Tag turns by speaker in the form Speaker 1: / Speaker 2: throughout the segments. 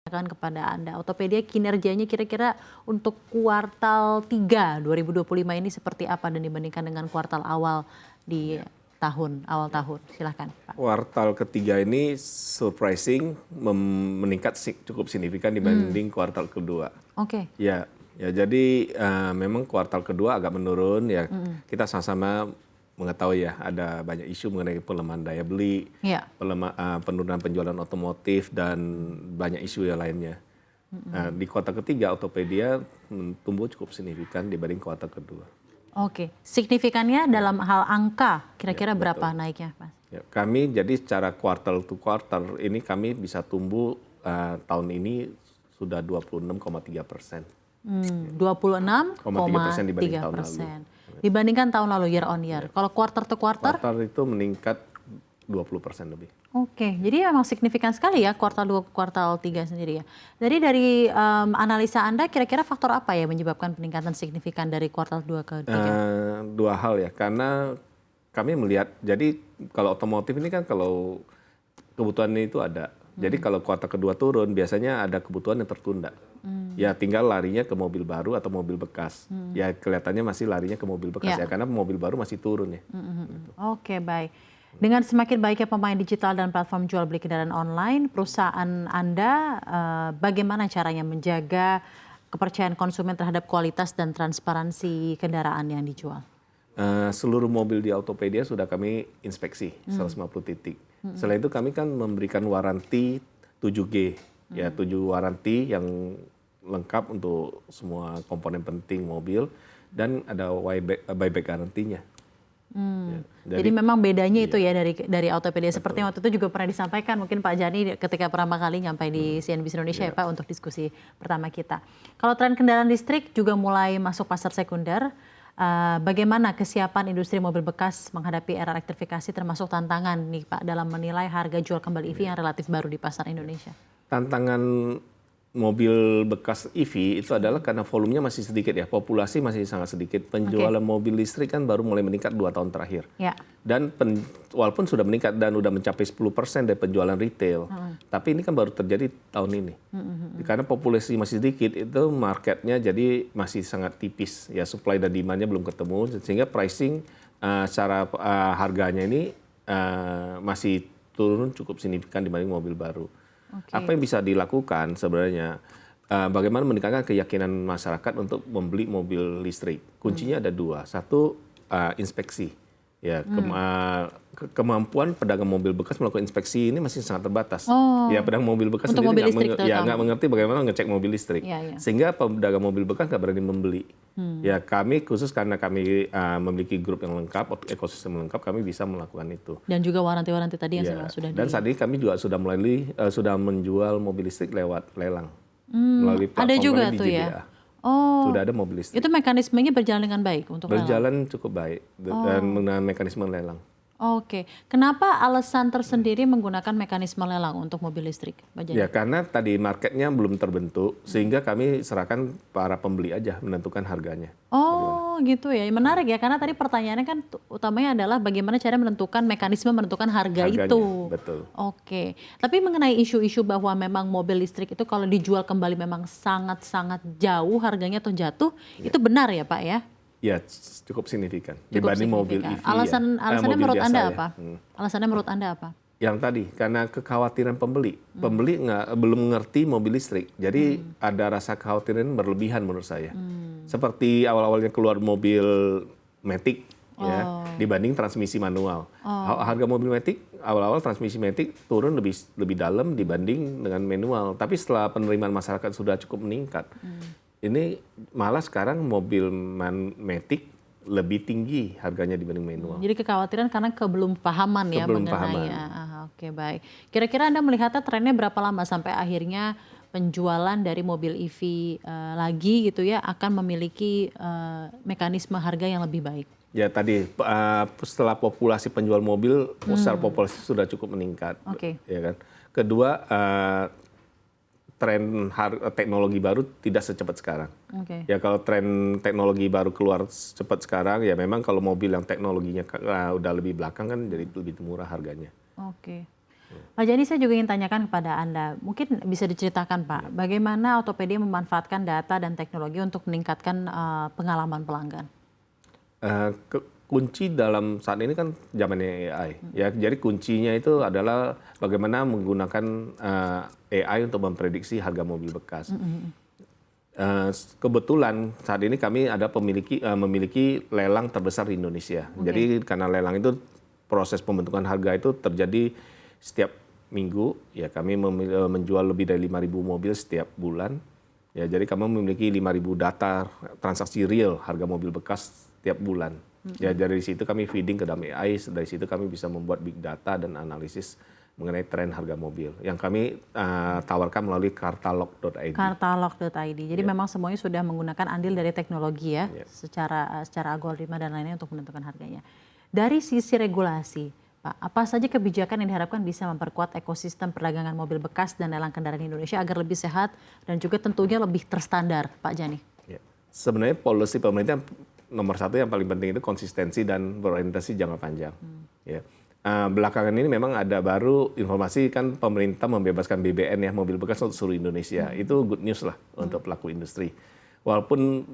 Speaker 1: Kepada Anda, Autopedia kinerjanya kira-kira untuk kuartal 3 2025 ini seperti apa dan dibandingkan dengan kuartal awal di awal tahun? Silahkan, Pak.
Speaker 2: Kuartal ketiga ini surprising meningkat cukup signifikan dibanding kuartal kedua.
Speaker 1: Oke.
Speaker 2: Ya, jadi memang kuartal kedua agak menurun ya. Kita sama-sama mengetahui ya ada banyak isu mengenai pelemahan daya beli, penurunan penjualan otomotif dan banyak isu yang lainnya. Di kuartal ketiga Autopedia tumbuh cukup signifikan dibanding kuartal kedua.
Speaker 1: Oke, signifikannya dalam hal angka kira-kira berapa naiknya, Mas?
Speaker 2: Ya, kami jadi secara kuartal to kuartal ini kami bisa tumbuh tahun ini sudah 26,3%.
Speaker 1: 26,3%
Speaker 2: dibanding tahun lalu.
Speaker 1: Dibandingkan tahun lalu year on year. Kalau quarter to quarter?
Speaker 2: Kuartal itu meningkat 20% lebih.
Speaker 1: Oke, jadi memang signifikan sekali ya kuartal 2, kuartal 3 sendiri ya. Jadi dari analisa Anda kira-kira faktor apa ya menyebabkan peningkatan signifikan dari kuartal 2 ke 3?
Speaker 2: Dua hal ya, karena kami melihat, jadi kalau otomotif ini kan kalau kebutuhannya itu ada. Jadi kalau kuartal kedua turun biasanya ada kebutuhan yang tertunda. Ya tinggal larinya ke mobil baru atau mobil bekas. Ya kelihatannya masih larinya ke mobil bekas ya karena mobil baru masih turun ya.
Speaker 1: Gitu. Oke, baik. Dengan semakin baiknya pemain digital dan platform jual beli kendaraan online, perusahaan Anda bagaimana caranya menjaga kepercayaan konsumen terhadap kualitas dan transparansi kendaraan yang dijual?
Speaker 2: Seluruh mobil di Autopedia sudah kami inspeksi 150 titik. Selain itu kami kan memberikan waranti 7G, ya 7 waranti yang lengkap untuk semua komponen penting mobil dan ada buyback garantinya.
Speaker 1: Ya, jadi memang bedanya itu ya dari Autopedia. Seperti waktu itu juga pernah disampaikan mungkin Pak Jani ketika pertama kali nyampai di CNBC Indonesia ya Pak untuk diskusi pertama kita. Kalau tren kendaraan listrik juga mulai masuk pasar sekunder. Bagaimana kesiapan industri mobil bekas menghadapi era elektrifikasi termasuk tantangan nih Pak dalam menilai harga jual kembali EV yang relatif baru di pasar Indonesia?
Speaker 2: Tantangan mobil bekas EV itu adalah karena volumenya masih sedikit ya, populasi masih sangat sedikit. Penjualan mobil listrik kan baru mulai meningkat 2 tahun terakhir. Dan walaupun sudah meningkat dan sudah mencapai 10% dari penjualan retail, tapi ini kan baru terjadi tahun ini. Karena populasi masih sedikit, itu marketnya jadi masih sangat tipis. Ya supply dan demand-nya belum ketemu, sehingga pricing secara harganya ini masih turun cukup signifikan dibanding mobil baru. Apa yang bisa dilakukan sebenarnya? Bagaimana meningkatkan keyakinan masyarakat untuk membeli mobil listrik? Kuncinya ada 2. Satu, inspeksi. Ya, kemampuan pedagang mobil bekas melakukan inspeksi ini masih sangat terbatas. Ya, pedagang mobil bekas sendiri nggak mengerti bagaimana ngecek mobil listrik. Sehingga pedagang mobil bekas nggak berani membeli. Ya, kami khusus karena kami memiliki grup yang lengkap, ekosistem lengkap, kami bisa melakukan itu.
Speaker 1: Dan juga waranti-waranti tadi yang sudah
Speaker 2: Dan saat ini kami juga sudah sudah menjual mobil listrik lewat lelang. Melalui platform
Speaker 1: ada juga
Speaker 2: di
Speaker 1: tuh
Speaker 2: JBA.
Speaker 1: Ya? Oh,
Speaker 2: sudah ada mobil listrik.
Speaker 1: Itu mekanismenya berjalan dengan baik untuk
Speaker 2: berjalan lelang? Cukup baik dan menggunakan mekanisme lelang.
Speaker 1: Oke, kenapa alasan tersendiri menggunakan mekanisme lelang untuk mobil listrik, Pak Jani?
Speaker 2: Ya karena tadi marketnya belum terbentuk, sehingga kami serahkan para pembeli aja menentukan harganya.
Speaker 1: Oh gitu ya, menarik ya, karena tadi pertanyaannya kan utamanya adalah bagaimana cara mekanisme menentukan harganya, itu.
Speaker 2: Betul.
Speaker 1: Oke, tapi mengenai isu-isu bahwa memang mobil listrik itu kalau dijual kembali memang sangat-sangat jauh harganya atau jatuh, itu benar ya Pak ya?
Speaker 2: Ya cukup signifikan dibanding mobil EV.
Speaker 1: Alasannya menurut Anda apa? Alasannya menurut Anda apa?
Speaker 2: Yang tadi karena kekhawatiran pembeli belum mengerti mobil listrik, jadi ada rasa kekhawatiran berlebihan menurut saya. Seperti awal-awalnya keluar mobil Matic ya dibanding transmisi manual. Harga mobil Matic awal-awal transmisi Matic turun lebih dalam dibanding dengan manual, tapi setelah penerimaan masyarakat sudah cukup meningkat. Ini malah sekarang mobil Matic lebih tinggi harganya dibanding manual.
Speaker 1: Jadi kekhawatiran karena kepahaman ya mengenai. Oke, baik. Kira-kira Anda melihatnya trennya berapa lama sampai akhirnya penjualan dari mobil EV lagi gitu ya akan memiliki mekanisme harga yang lebih baik? Ya
Speaker 2: tadi setelah populasi penjual mobil secara populasi sudah cukup meningkat. Ya kan. Kedua tren teknologi baru tidak secepat sekarang. Ya kalau tren teknologi baru keluar cepat sekarang, ya memang kalau mobil yang teknologinya udah lebih belakang kan jadi lebih murah harganya.
Speaker 1: Pak Jani, saya juga ingin tanyakan kepada Anda, mungkin bisa diceritakan Pak, bagaimana Autopedia memanfaatkan data dan teknologi untuk meningkatkan pengalaman pelanggan?
Speaker 2: Kunci dalam saat ini kan zamannya AI, ya. Jadi kuncinya itu adalah bagaimana menggunakan AI untuk memprediksi harga mobil bekas. Kebetulan saat ini kami ada memiliki lelang terbesar di Indonesia. Jadi karena lelang itu proses pembentukan harga itu terjadi setiap minggu, ya kami menjual lebih dari 5.000 mobil setiap bulan. Ya, jadi kami memiliki 5.000 data transaksi real harga mobil bekas setiap bulan. Ya, dari situ kami feeding ke dalam AI, dari situ kami bisa membuat big data dan analisis mengenai tren harga mobil yang kami tawarkan melalui kartalog.id.
Speaker 1: Kartalog.id. Jadi memang semuanya sudah menggunakan andil dari teknologi ya, secara algoritma dan lainnya untuk menentukan harganya. Dari sisi regulasi, Pak, apa saja kebijakan yang diharapkan bisa memperkuat ekosistem perdagangan mobil bekas dan lelang kendaraan di Indonesia agar lebih sehat dan juga tentunya lebih terstandar, Pak Jani?
Speaker 2: Ya. Sebenarnya policy pemerintah nomor satu yang paling penting itu konsistensi dan berorientasi jangka panjang. Ya. Belakangan ini memang ada baru informasi kan pemerintah membebaskan BBN ya, mobil bekas untuk seluruh Indonesia. Itu good news lah untuk pelaku industri. Walaupun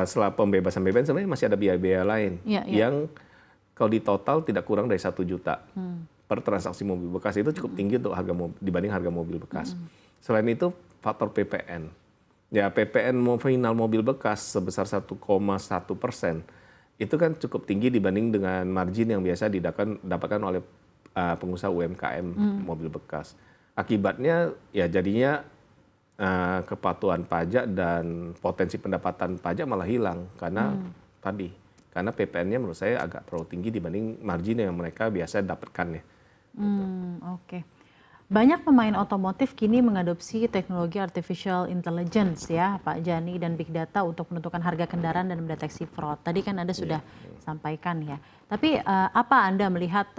Speaker 2: setelah pembebasan BBN sebenarnya masih ada biaya-biaya lain yang kalau di total tidak kurang dari 1 juta per transaksi mobil bekas. Itu cukup tinggi untuk dibanding harga mobil bekas. Selain itu faktor PPN. Ya, PPN final mobil bekas sebesar 1,1%. Itu kan cukup tinggi dibanding dengan margin yang biasa didapatkan oleh pengusaha UMKM mobil bekas. Akibatnya ya jadinya kepatuhan pajak dan potensi pendapatan pajak malah hilang karena karena PPN-nya menurut saya agak terlalu tinggi dibanding margin yang mereka biasa dapatkan ya.
Speaker 1: Oke. Banyak pemain otomotif kini mengadopsi teknologi artificial intelligence ya Pak Jani dan big data untuk menentukan harga kendaraan dan mendeteksi fraud. Tadi kan Anda sudah sampaikan ya. Tapi apa Anda melihat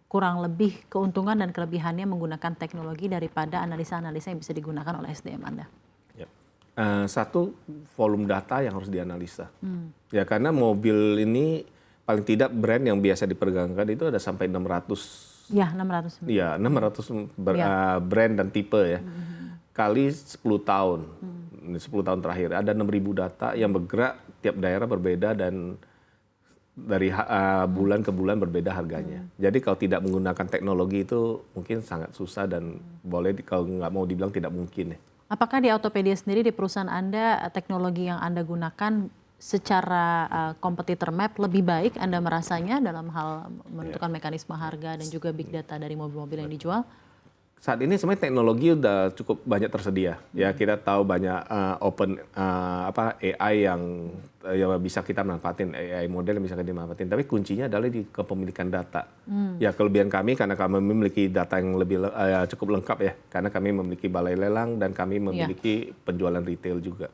Speaker 1: kurang lebih keuntungan dan kelebihannya menggunakan teknologi daripada analisa-analisa yang bisa digunakan oleh SDM Anda?
Speaker 2: Satu, volume data yang harus dianalisa. Ya, karena mobil ini paling tidak brand yang biasa diperdagangkan itu ada sampai 600.
Speaker 1: Ya, 600.
Speaker 2: Iya, 600 brand dan tipe ya. Kali 10 tahun. 10 tahun terakhir ada 6.000 data yang bergerak, tiap daerah berbeda dan dari bulan ke bulan berbeda harganya. Jadi kalau tidak menggunakan teknologi itu mungkin sangat susah dan boleh kalau nggak mau dibilang tidak mungkin ya.
Speaker 1: Apakah di Autopedia sendiri, di perusahaan Anda, teknologi yang Anda gunakan secara kompetitor map lebih baik Anda merasanya dalam hal menentukan mekanisme harga dan juga big data dari mobil-mobil yang dijual?
Speaker 2: Saat ini sebenarnya teknologi udah cukup banyak tersedia. Ya, kita tahu banyak open AI yang bisa kita manfaatin, AI model yang bisa kita manfaatin. Tapi kuncinya adalah di kepemilikan data. Ya, kelebihan kami karena kami memiliki data yang lebih cukup lengkap ya. Karena kami memiliki balai lelang dan kami memiliki penjualan retail juga.